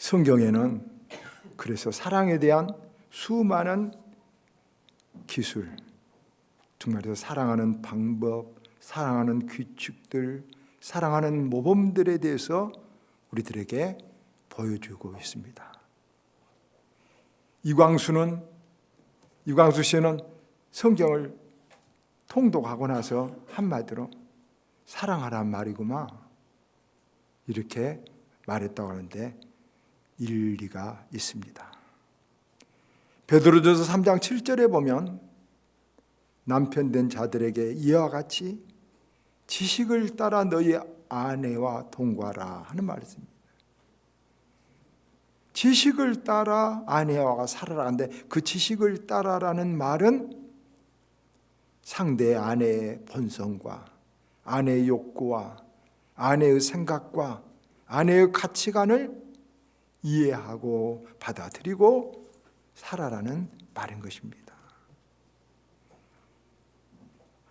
성경에는 그래서 사랑에 대한 수많은 기술, 정말 사랑하는 방법, 사랑하는 규칙들, 사랑하는 모범들에 대해서 우리들에게 보여주고 있습니다. 이광수 씨는 성경을 통독하고 나서 한마디로 사랑하란 말이구만 이렇게 말했다고 하는데 일리가 있습니다. 베드로전서 3장 7절에 보면 남편 된 자들에게 이와 같이 지식을 따라 너희 아내와 동거하라 하는 말이 있습니다. 지식을 따라 아내와 살아라 하는데 그 지식을 따라라는 말은 상대의 아내의 본성과 아내의 욕구와 아내의 생각과 아내의 가치관을 이해하고 받아들이고 살아라는 말인 것입니다.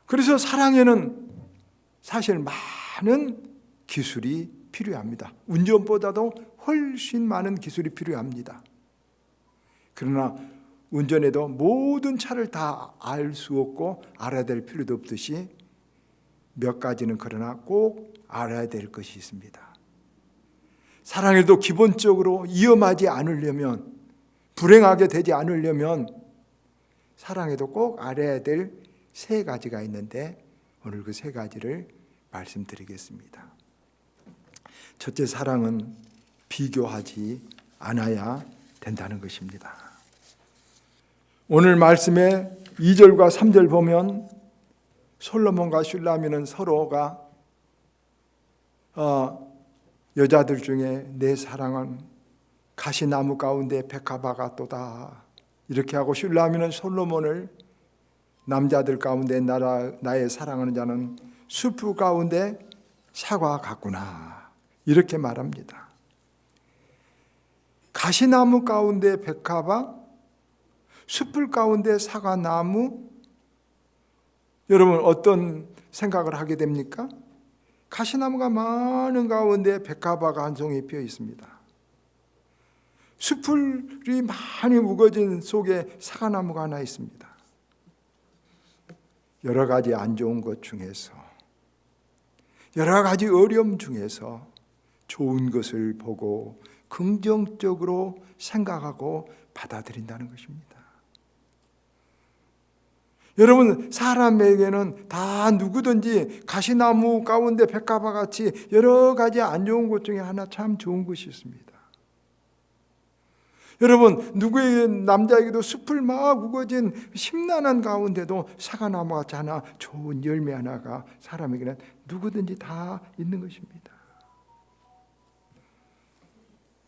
그래서 사랑에는 사실 많은 기술이 필요합니다. 운전보다도 훨씬 많은 기술이 필요합니다. 그러나 운전에도 모든 차를 다 알 수 없고 알아야 될 필요도 없듯이 몇 가지는 그러나 꼭 알아야 될 것이 있습니다. 사랑에도 기본적으로 위험하지 않으려면, 불행하게 되지 않으려면 사랑에도 꼭 알아야 될 세 가지가 있는데 오늘 그 세 가지를 말씀드리겠습니다. 첫째, 사랑은 비교하지 않아야 된다는 것입니다. 오늘 말씀의 2절과 3절 보면 솔로몬과 슐라미는 서로가 여자들 중에 내 사랑은 가시나무 가운데 백합화 같도다 이렇게 하고, 슐라미는 솔로몬을 남자들 가운데 나의 사랑하는 자는 숲 가운데 사과 같구나 이렇게 말합니다. 가시나무 가운데 백합화, 숲을 가운데 사과나무, 여러분 어떤 생각을 하게 됩니까? 가시나무가 많은 가운데 백합화가 한 송이 피어 있습니다. 숲풀이 많이 우거진 속에 사과나무가 하나 있습니다. 여러 가지 안 좋은 것 중에서, 여러 가지 어려움 중에서 좋은 것을 보고 긍정적으로 생각하고 받아들인다는 것입니다. 여러분, 사람에게는 다 누구든지 가시나무 가운데 백합화 같이 여러 가지 안 좋은 것 중에 하나 참 좋은 것이 있습니다. 여러분, 누구의 남자에게도 숲을 막 우거진 심란한 가운데도 사과나무 같이 하나 좋은 열매 하나가 사람에게는 누구든지 다 있는 것입니다.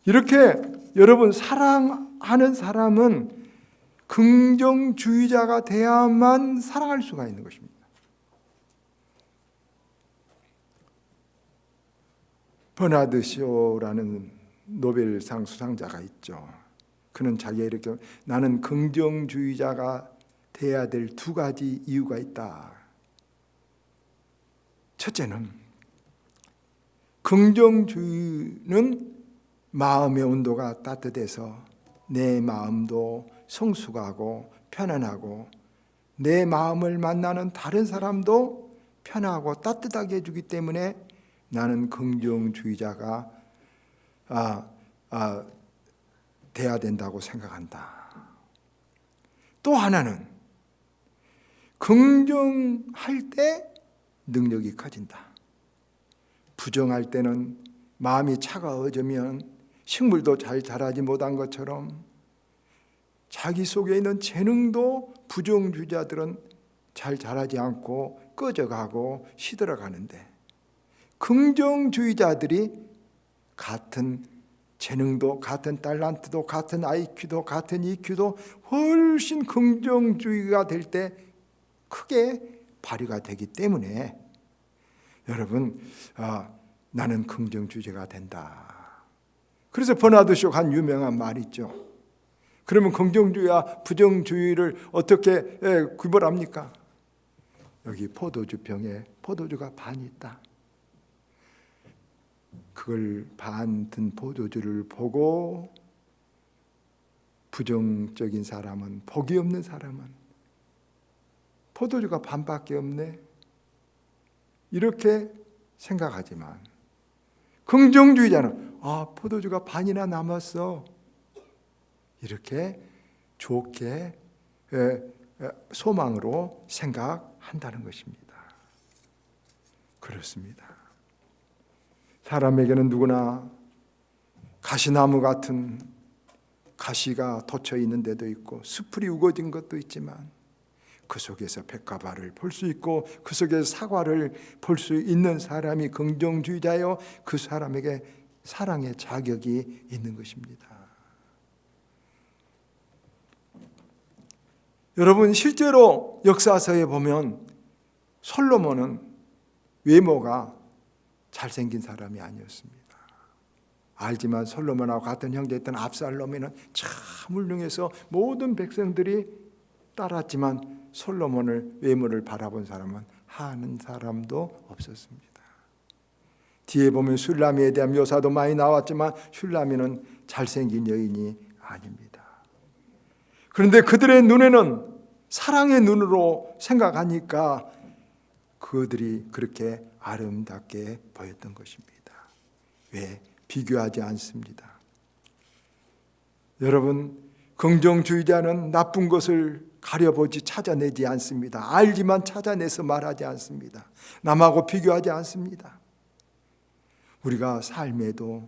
이렇게 여러분, 사랑하는 사람은 긍정주의자가 돼야만 사랑할 수가 있는 것입니다. 버나드 쇼라는 노벨상 수상자가 있죠. 그는 자기가 이렇게, 나는 긍정주의자가 돼야 될 두 가지 이유가 있다. 첫째는, 긍정주의는 마음의 온도가 따뜻해서 내 마음도 성숙하고 편안하고 내 마음을 만나는 다른 사람도 편하고 따뜻하게 해주기 때문에 나는 긍정주의자가 돼야 된다고 생각한다. 또 하나는 긍정할 때 능력이 커진다. 부정할 때는 마음이 차가워지면 식물도 잘 자라지 못한 것처럼 자기 속에 있는 재능도 부정주의자들은 잘 자라지 않고 꺼져가고 시들어가는데, 긍정주의자들이 같은 재능도, 같은 달란트도, 같은 IQ도, 같은 EQ도 훨씬 긍정주의가 될 때 크게 발휘가 되기 때문에 여러분, 나는 긍정주의자가 된다. 그래서 버나드 쇼 한 유명한 말이 있죠. 그러면 긍정주의와 부정주의를 어떻게 구별합니까? 여기 포도주 병에 포도주가 반이 있다. 그걸 반 든 포도주를 보고 부정적인 사람은, 복이 없는 사람은 포도주가 반밖에 없네 이렇게 생각하지만, 긍정주의자는 포도주가 반이나 남았어 이렇게 좋게 소망으로 생각한다는 것입니다. 그렇습니다. 사람에게는 누구나 가시나무 같은 가시가 돋쳐 있는 데도 있고 수풀이 우거진 것도 있지만 그 속에서 백합화를 볼 수 있고 그 속에서 사과를 볼 수 있는 사람이 긍정주의자요, 그 사람에게 사랑의 자격이 있는 것입니다. 여러분, 실제로 역사서에 보면 솔로몬은 외모가 잘생긴 사람이 아니었습니다. 알지만 솔로몬하고 같은 형제였던 압살롬이는 참 훌륭해서 모든 백성들이 따랐지만 솔로몬을 외모를 바라본 사람은 한 사람도 없었습니다. 뒤에 보면 슐라미에 대한 묘사도 많이 나왔지만 슐라미는 잘생긴 여인이 아닙니다. 그런데 그들의 눈에는 사랑의 눈으로 생각하니까 그들이 그렇게 아름답게 보였던 것입니다. 왜? 비교하지 않습니다. 여러분, 긍정주의자는 나쁜 것을 가려보지 찾아내지 않습니다. 알지만 찾아내서 말하지 않습니다. 남하고 비교하지 않습니다. 우리가 삶에도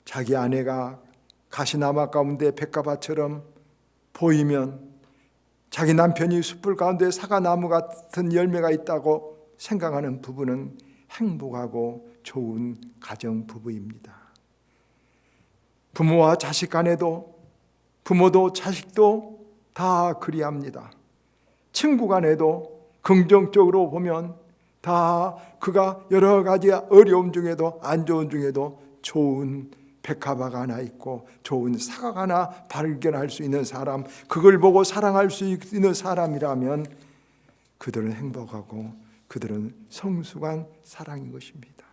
자기 아내가 가시나무 가운데 백합화처럼 보이면, 자기 남편이 숯불 가운데 사과나무 같은 열매가 있다고 생각하는 부부는 행복하고 좋은 가정 부부입니다. 부모와 자식 간에도, 부모도 자식도 다 그리합니다. 친구 간에도 긍정적으로 보면 다 그가 여러 가지 어려움 중에도, 안 좋은 중에도 좋은 백합화가 하나 있고 좋은 사과가 하나 발견할 수 있는 사람, 그걸 보고 사랑할 수 있는 사람이라면 그들은 행복하고 그들은 성숙한 사랑인 것입니다.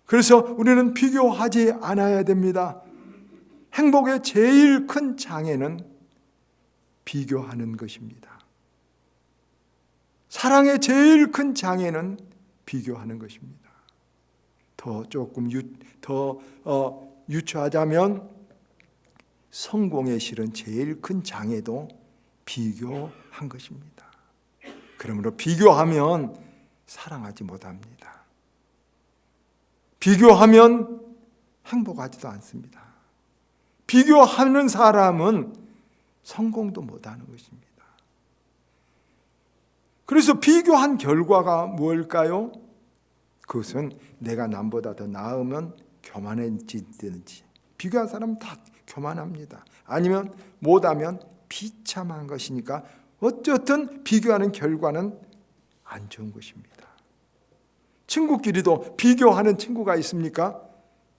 그래서 우리는 비교하지 않아야 됩니다. 행복의 제일 큰 장애는 비교하는 것입니다. 사랑의 제일 큰 장애는 비교하는 것입니다. 더 조금 유추하자면 성공의 실은 제일 큰 장애도 비교한 것입니다. 그러므로 비교하면 사랑하지 못합니다. 비교하면 행복하지도 않습니다. 비교하는 사람은 성공도 못하는 것입니다. 그래서 비교한 결과가 뭘까요? 그것은 내가 남보다 더 나으면 교만해지든지, 비교한 사람은 다 교만합니다. 아니면 못하면 비참한 것이니까 어쨌든 비교하는 결과는 안 좋은 것입니다. 친구끼리도 비교하는 친구가 있습니까?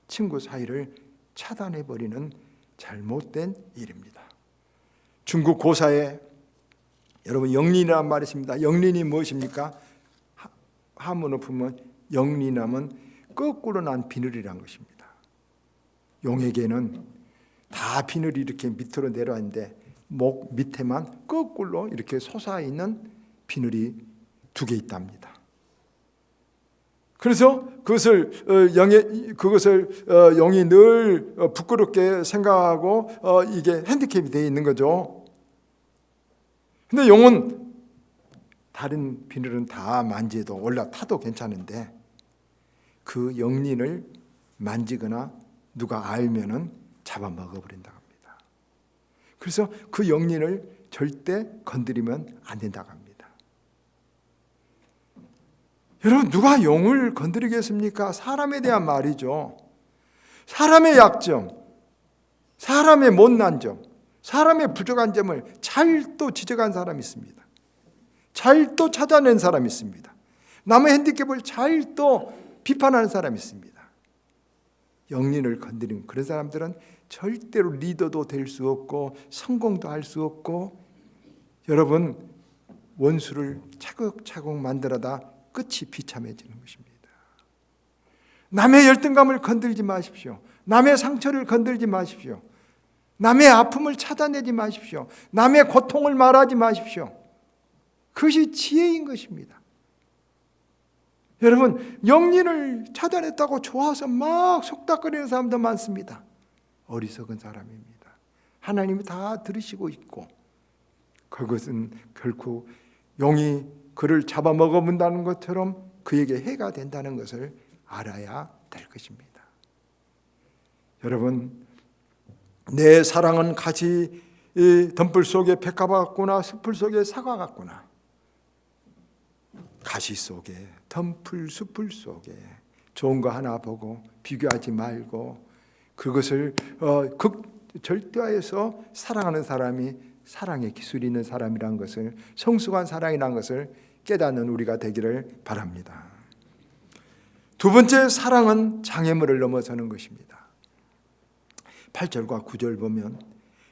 친구 사이를 차단해버리는 잘못된 일입니다. 중국 고사에 여러분 영린이란 말이 있습니다. 영린이 무엇입니까? 한문으로 보면 영린함은 거꾸로 난 비늘이란 것입니다. 용에게는 다 비늘이 이렇게 밑으로 내려왔는데 목 밑에만 거꾸로 이렇게 솟아있는 비늘이 2개 있답니다. 그래서 그것을 용이 늘 부끄럽게 생각하고 이게 핸디캡이 되어 있는 거죠. 근데 용은 다른 비늘은 다 만지도 올라타도 괜찮은데 그 영린을 만지거나 누가 알면은 잡아먹어버린다고 합니다. 그래서 그 영린을 절대 건드리면 안 된다고 합니다. 여러분, 누가 용을 건드리겠습니까? 사람에 대한 말이죠. 사람의 약점, 사람의 못난 점, 사람의 부족한 점을 잘 또 지적한 사람이 있습니다. 잘 또 찾아낸 사람이 있습니다. 남의 핸디캡을 잘 또 비판하는 사람이 있습니다. 영린을 건드리는 그런 사람들은 절대로 리더도 될 수 없고 성공도 할 수 없고, 여러분, 원수를 차곡차곡 만들어다 끝이 비참해지는 것입니다. 남의 열등감을 건들지 마십시오. 남의 상처를 건들지 마십시오. 남의 아픔을 찾아내지 마십시오. 남의 고통을 말하지 마십시오. 그것이 지혜인 것입니다. 여러분, 영린을 찾아냈다고 좋아서 막 속닥거리는 사람도 많습니다. 어리석은 사람입니다. 하나님이 다 들으시고 있고, 그것은 결코 용이 그를 잡아먹어본다는 것처럼 그에게 해가 된다는 것을 알아야 될 것입니다. 여러분, 내 사랑은 가지 덤불 속에 백합화 같구나, 숲풀 속에 사과 같구나. 가시 속에, 덤불, 숲풀 속에 좋은 거 하나 보고 비교하지 말고 그것을 절대화해서 사랑하는 사람이 사랑의 기술이 있는 사람이란 것을, 성숙한 사랑이란 것을 깨닫는 우리가 되기를 바랍니다. 두 번째, 사랑은 장애물을 넘어서는 것입니다. 8절과 9절 보면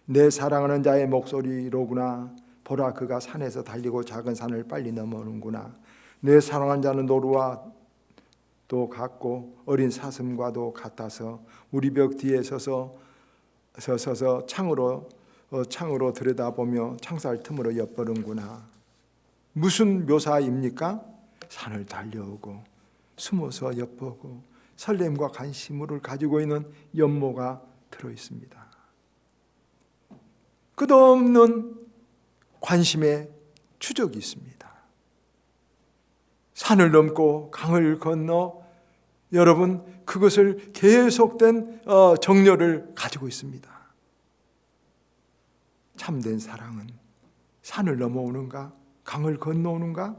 내 사랑하는 자의 목소리로구나. 보라, 그가 산에서 달리고 작은 산을 빨리 넘어오는구나. 내 사랑하는 자는 노루와도 같고 어린 사슴과도 같아서 우리 벽 뒤에 서서 창으로 들여다보며 창살 틈으로 엿보는구나. 무슨 묘사입니까? 산을 달려오고 숨어서 엿보고 설렘과 관심을 가지고 있는 연모가 들어있습니다. 끝없는 관심의 추적이 있습니다. 산을 넘고 강을 건너 여러분 그것을 계속된 정열을 가지고 있습니다. 참된 사랑은 산을 넘어오는가? 강을 건너오는가?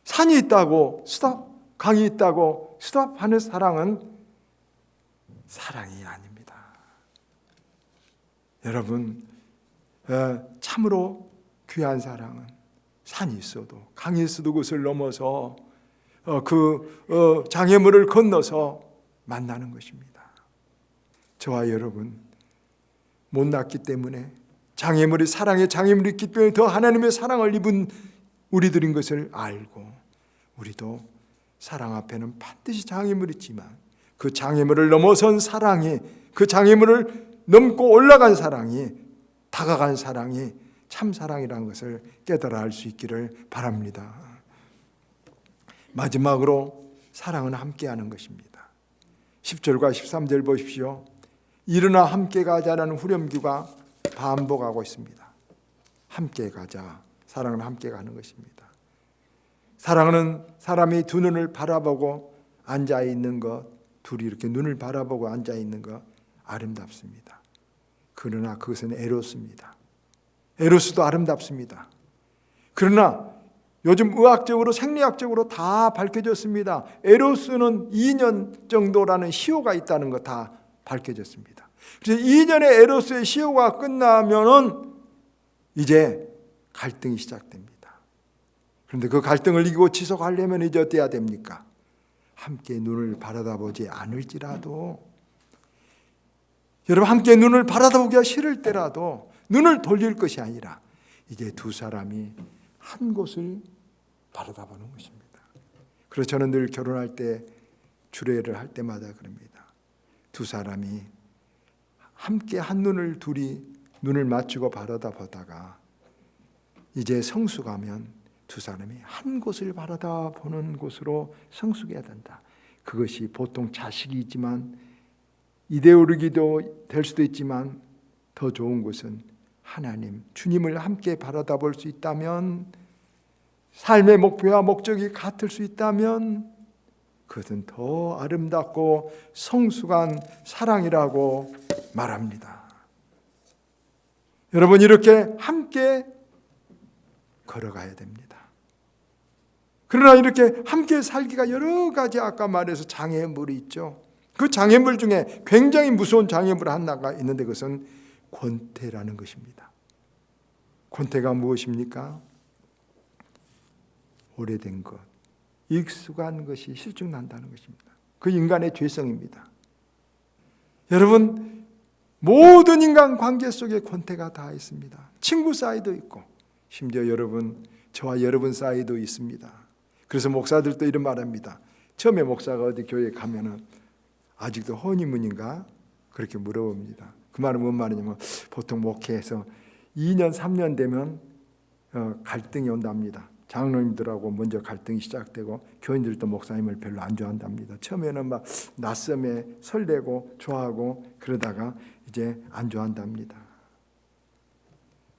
산이 있다고 스톱, 강이 있다고 스톱하는 사랑은 사랑이 아닙니다. 여러분, 참으로 귀한 사랑은 산이 있어도 강이 있어도 그것을 넘어서 장애물을 건너서 만나는 것입니다. 저와 여러분 못났기 때문에 장애물이 사랑의 장애물이 있기 때문에 더 하나님의 사랑을 입은 우리들인 것을 알고 우리도 사랑 앞에는 반드시 장애물이 있지만 그 장애물을 넘어선 사랑이, 그 장애물을 넘고 올라간 사랑이, 다가간 사랑이 참 사랑이라는 것을 깨달아 알 수 있기를 바랍니다. 마지막으로 사랑은 함께하는 것입니다. 10절과 13절 보십시오. 일어나 함께 가자라는 후렴구가 반복하고 있습니다. 함께 가자. 사랑은 함께 가는 것입니다. 사랑은 사람이 두 눈을 바라보고 앉아있는 것, 둘이 이렇게 눈을 바라보고 앉아있는 것 아름답습니다. 그러나 그것은 에로스입니다. 에로스도 아름답습니다. 그러나 요즘 의학적으로 생리학적으로 다 밝혀졌습니다. 에로스는 2년 정도라는 시효가 있다는 거 다 밝혀졌습니다. 그래서 2년의 에로스의 시효가 끝나면은 이제 갈등이 시작됩니다. 그런데 그 갈등을 이기고 지속하려면 이제 어때야 됩니까? 함께 눈을 바라다보지 않을지라도, 여러분 함께 눈을 바라다보기가 싫을 때라도 눈을 돌릴 것이 아니라 이제 두 사람이 한 곳을 바라다보는 것입니다. 그래서 저는 늘 결혼할 때 주례를 할 때마다 그럽니다. 두 사람이 함께 한 눈을 둘이 눈을 맞추고 바라다보다가 이제 성숙하면 두 사람이 한 곳을 바라다보는 곳으로 성숙해야 된다. 그것이 보통 자식이지만 이데올로기도 될 수도 있지만 더 좋은 것은 하나님, 주님을 함께 바라다볼 수 있다면, 삶의 목표와 목적이 같을 수 있다면 그것은 더 아름답고 성숙한 사랑이라고 말합니다. 여러분, 이렇게 함께 걸어가야 됩니다. 그러나 이렇게 함께 살기가 여러 가지 아까 말해서 장애물이 있죠. 그 장애물 중에 굉장히 무서운 장애물 하나가 있는데 그것은 권태라는 것입니다. 권태가 무엇입니까? 오래된 것, 익숙한 것이 실증난다는 것입니다. 그 인간의 죄성입니다. 여러분, 모든 인간 관계 속에 권태가 다 있습니다. 친구 사이도 있고 심지어 여러분, 저와 여러분 사이도 있습니다. 그래서 목사들도 이런 말합니다. 처음에 목사가 어디 교회에 가면은 아직도 허니문인가 그렇게 물어봅니다. 그 말은 뭔 말이냐면 보통 목회에서 2년 3년 되면 갈등이 온답니다. 장로님들하고 먼저 갈등이 시작되고 교인들도 목사님을 별로 안 좋아한답니다. 처음에는 막 낯섦에 설레고 좋아하고 그러다가 이제 안 좋아한답니다.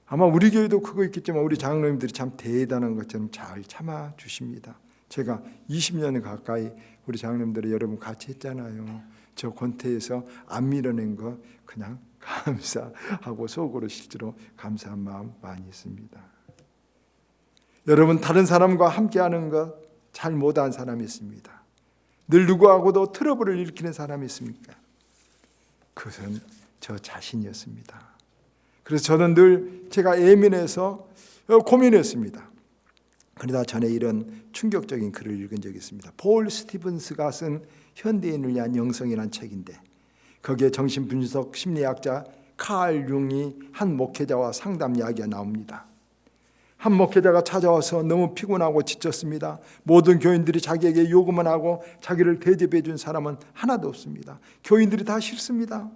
아마 우리 교회도 그거 있겠지만 우리 장로님들이 참 대단한 것처럼 잘 참아 주십니다. 제가 20년 가까이 우리 장로님들이 여러분 같이 했잖아요. 저 권태에서 안 밀어낸 거 그냥 감사하고 속으로 실제로 감사한 마음 많이 있습니다. 여러분 다른 사람과 함께하는 것 잘 못한 사람이 있습니다. 늘 누구하고도 트러블을 일으키는 사람이 있습니까? 그것은 저 자신이었습니다. 그래서 저는 늘 제가 예민해서 고민했습니다. 그러다 전에 이런 충격적인 글을 읽은 적이 있습니다. 폴 스티븐스가 쓴 현대인을 위한 영성이라는 책인데 거기에 정신분석 심리학자 칼 융이 한 목회자와 상담 이야기가 나옵니다. 한 목회자가 찾아와서 너무 피곤하고 지쳤습니다. 모든 교인들이 자기에게 요구만 하고 자기를 대접해 준 사람은 하나도 없습니다. 교인들이 다 싫습니다.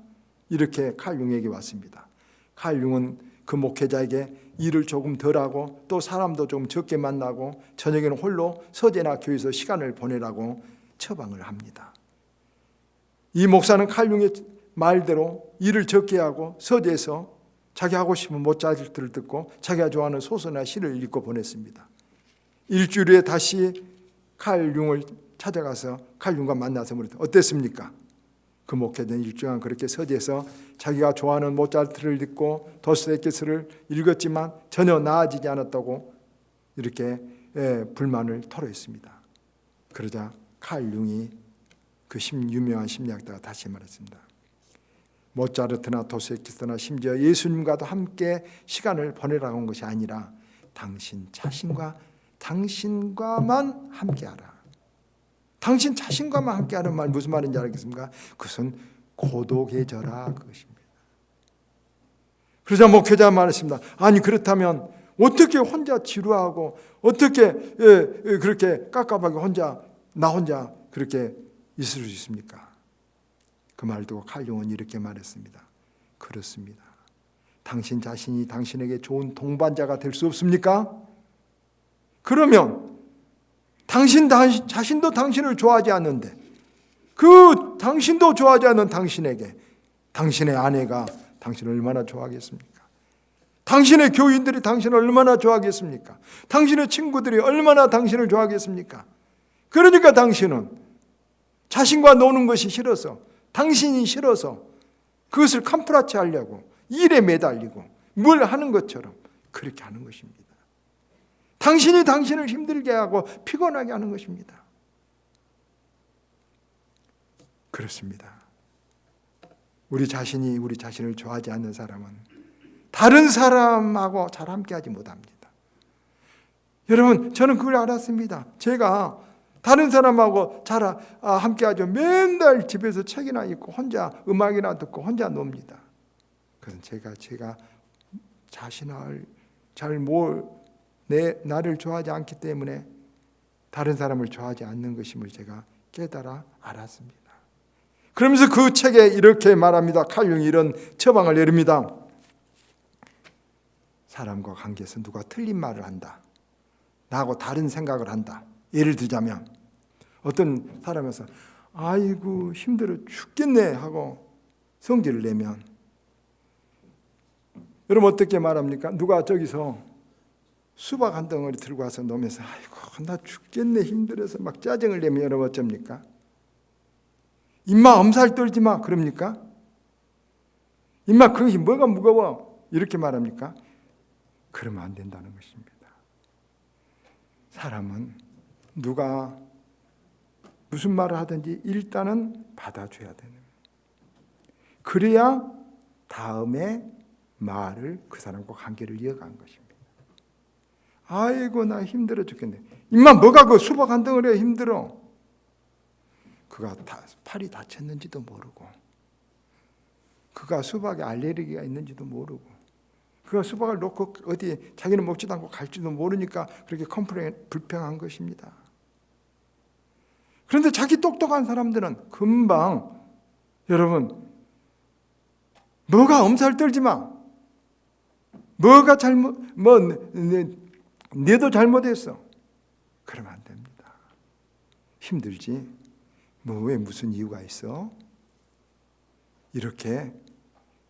이렇게 칼 융에게 왔습니다. 칼 융은 그 목회자에게 일을 조금 덜하고 또 사람도 좀 적게 만나고 저녁에는 홀로 서재나 교회에서 시간을 보내라고 처방을 합니다. 이 목사는 칼 융의 말대로 일을 적게 하고 서재에서 자기 하고 싶은 모차르트를 듣고 자기가 좋아하는 소설이나 시를 읽고 보냈습니다. 일주일 후에 다시 칼 융을 찾아가서 칼 융과 만나서 물었다. 어땠습니까? 그 목회자는 일주일간 그렇게 서재에서 자기가 좋아하는 모차르트를 듣고 도스토옙스키를 읽었지만 전혀 나아지지 않았다고 이렇게 불만을 토로했습니다. 그러자 칼 융이 그 유명한 심리학자가 다시 말했습니다. 모차르트나 도스토옙스나 심지어 예수님과도 함께 시간을 보내라고 한 것이 아니라 당신 자신과 당신과만 함께하라. 당신 자신과만 함께하는 말 무슨 말인지 알겠습니까? 그것은 고독해져라 그것입니다. 그러자 목회자가 말했습니다. 아니 그렇다면 어떻게 혼자 지루하고 어떻게 그렇게 깝깝하게 나 혼자 그렇게 있을 수 있습니까? 그 말 듣고 칼 융은 이렇게 말했습니다. 그렇습니다. 당신 자신이 당신에게 좋은 동반자가 될 수 없습니까? 그러면 당신 자신도 당신을 좋아하지 않는데 그 당신도 좋아하지 않는 당신에게 당신의 아내가 당신을 얼마나 좋아하겠습니까? 당신의 교인들이 당신을 얼마나 좋아하겠습니까? 당신의 친구들이 얼마나 당신을 좋아하겠습니까? 그러니까 당신은 자신과 노는 것이 싫어서 당신이 싫어서 그것을 캄프라치 하려고 일에 매달리고 뭘 하는 것처럼 그렇게 하는 것입니다. 당신이 당신을 힘들게 하고 피곤하게 하는 것입니다. 그렇습니다. 우리 자신이 우리 자신을 좋아하지 않는 사람은 다른 사람하고 잘 함께하지 못합니다. 여러분 저는 그걸 알았습니다. 제가 다른 사람하고 잘 함께하죠. 맨날 집에서 책이나 읽고 혼자 음악이나 듣고 혼자 놉니다. 그건 제가 자신을 나를 좋아하지 않기 때문에 다른 사람을 좋아하지 않는 것임을 제가 깨달아 알았습니다. 그러면서 그 책에 이렇게 말합니다. 칼 융이 이런 처방을 내립니다. 사람과 관계에서 누가 틀린 말을 한다. 나하고 다른 생각을 한다. 예를 들자면 어떤 사람에서 아이고 힘들어 죽겠네 하고 성질을 내면 여러분 어떻게 말합니까? 누가 저기서 수박 한 덩어리 들고 와서 놓으면서 아이고 나 죽겠네 힘들어서 막 짜증을 내면 여러분 어쩝니까? 임마 엄살 떨지 마 그럽니까? 임마 그것이 뭐가 무거워 이렇게 말합니까? 그러면 안 된다는 것입니다. 사람은 누가 무슨 말을 하든지 일단은 받아줘야 되는 거예요. 그래야 다음에 말을 그 사람과 관계를 이어간 것입니다. 아이고 나 힘들어 죽겠네. 임마 뭐가 그 수박 한 덩어리에 힘들어. 그가 팔이 다쳤는지도 모르고 그가 수박에 알레르기가 있는지도 모르고 그가 수박을 놓고 어디 자기는 먹지도 않고 갈지도 모르니까 그렇게 불평한 것입니다. 그런데 자기 똑똑한 사람들은 금방 여러분 뭐가 엄살 떨지 마. 뭐가 잘못 내도 잘못했어. 그러면 안 됩니다. 힘들지. 뭐 왜 무슨 이유가 있어? 이렇게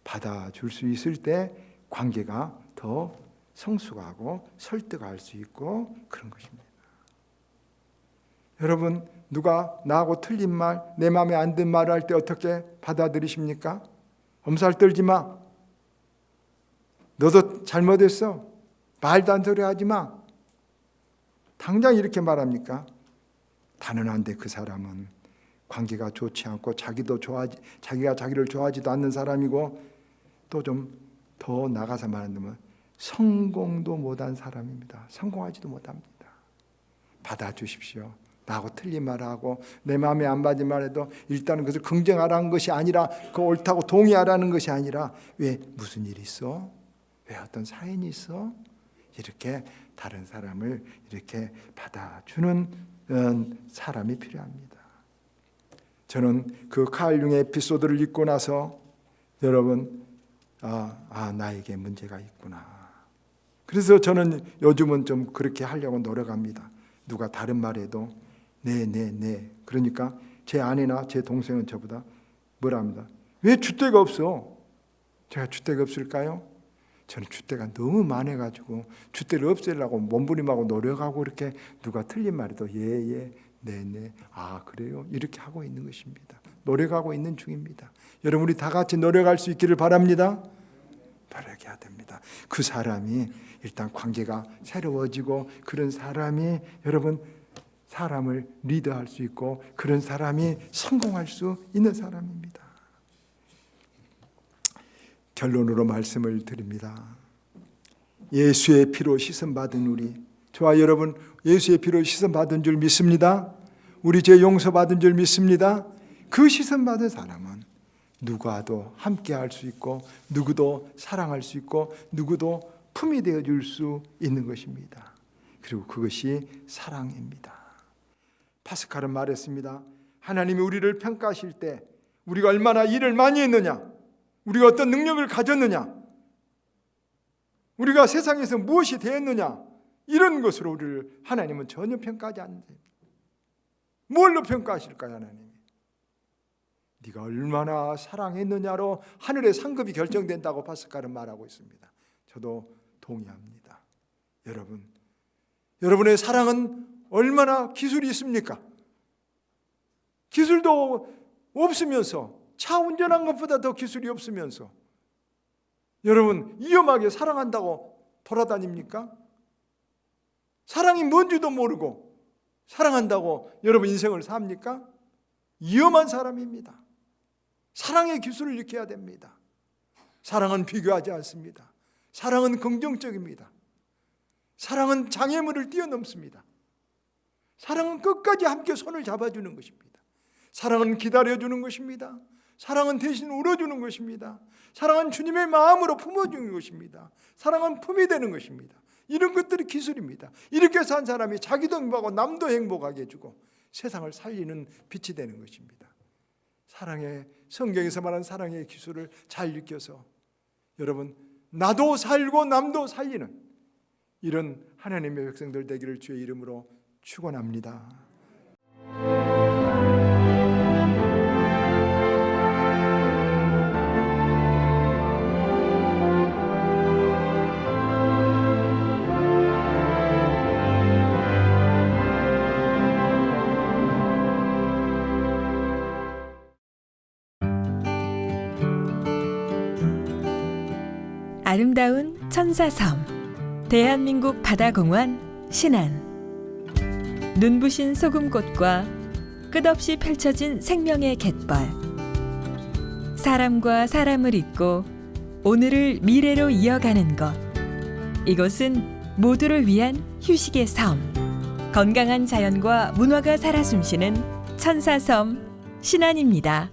받아줄 수 있을 때 관계가 더 성숙하고 설득할 수 있고 그런 것입니다. 여러분 누가 나하고 틀린 말, 내 마음에 안 든 말을 할 때 어떻게 받아들이십니까? 엄살 떨지 마. 너도 잘못했어. 말도 안 소리 하지 마. 당장 이렇게 말합니까? 단언한데 그 사람은 관계가 좋지 않고 자기가 자기를 좋아하지도 않는 사람이고 또 좀 더 나가서 말한다면 성공도 못한 사람입니다. 성공하지도 못합니다. 받아주십시오. 나하고 틀린 말하고 내 마음에 안 맞은 말해도 일단은 그것을 긍정하라는 것이 아니라 그 옳다고 동의하라는 것이 아니라 왜 무슨 일이 있어? 왜 어떤 사연이 있어? 이렇게 다른 사람을 이렇게 받아주는 사람이 필요합니다. 저는 그 칼 융의 에피소드를 읽고 나서 여러분 나에게 문제가 있구나. 그래서 저는 요즘은 좀 그렇게 하려고 노력합니다. 누가 다른 말해도 네. 그러니까 제 아내나 제 동생은 저보다 뭐라 합니다. 왜 줏대가 없어? 제가 줏대가 없을까요? 저는 줏대가 너무 많아가지고 줏대를 없애려고 몸부림하고 노력하고 이렇게 누가 틀린 말해도 예, 네. 그래요? 이렇게 하고 있는 것입니다. 노력하고 있는 중입니다. 여러분 우리 다 같이 노력할 수 있기를 바랍니다. 노력해야 됩니다. 그 사람이 일단 관계가 새로워지고 그런 사람이 여러분 사람을 리드할 수 있고 그런 사람이 성공할 수 있는 사람입니다. 결론으로 말씀을 드립니다. 예수의 피로 씻음받은 우리, 저와 여러분 예수의 피로 씻음받은 줄 믿습니다. 우리 죄 용서받은 줄 믿습니다. 그 씻음받은 사람은 누구와도 함께할 수 있고 누구도 사랑할 수 있고 누구도 품이 되어줄 수 있는 것입니다. 그리고 그것이 사랑입니다. 파스칼은 말했습니다. 하나님이 우리를 평가하실 때 우리가 얼마나 일을 많이 했느냐, 우리가 어떤 능력을 가졌느냐, 우리가 세상에서 무엇이 되었느냐, 이런 것으로 우리를 하나님은 전혀 평가하지 않는다. 뭘로 평가하실까요? 하나님이 네가 얼마나 사랑했느냐로 하늘의 상급이 결정된다고 파스칼은 말하고 있습니다. 저도 동의합니다. 여러분의 사랑은 얼마나 기술이 있습니까? 기술도 없으면서, 차 운전한 것보다 더 기술이 없으면서 여러분 위험하게 사랑한다고 돌아다닙니까? 사랑이 뭔지도 모르고 사랑한다고 여러분 인생을 삽니까? 위험한 사람입니다. 사랑의 기술을 익혀야 됩니다. 사랑은 비교하지 않습니다. 사랑은 긍정적입니다. 사랑은 장애물을 뛰어넘습니다. 사랑은 끝까지 함께 손을 잡아주는 것입니다. 사랑은 기다려주는 것입니다. 사랑은 대신 울어주는 것입니다. 사랑은 주님의 마음으로 품어주는 것입니다. 사랑은 품이 되는 것입니다. 이런 것들이 기술입니다. 이렇게 산 사람이 자기도 행복하고 남도 행복하게 해주고 세상을 살리는 빛이 되는 것입니다. 성경에서 말하는 사랑의 기술을 잘 익혀서 여러분 나도 살고 남도 살리는 이런 하나님의 백성들 되기를 주의 이름으로 축원합니다. 아름다운 천사섬 대한민국 바다공원 신안. 눈부신 소금꽃과 끝없이 펼쳐진 생명의 갯벌. 사람과 사람을 잇고 오늘을 미래로 이어가는 곳. 이곳은 모두를 위한 휴식의 섬. 건강한 자연과 문화가 살아 숨쉬는 천사섬 신안입니다.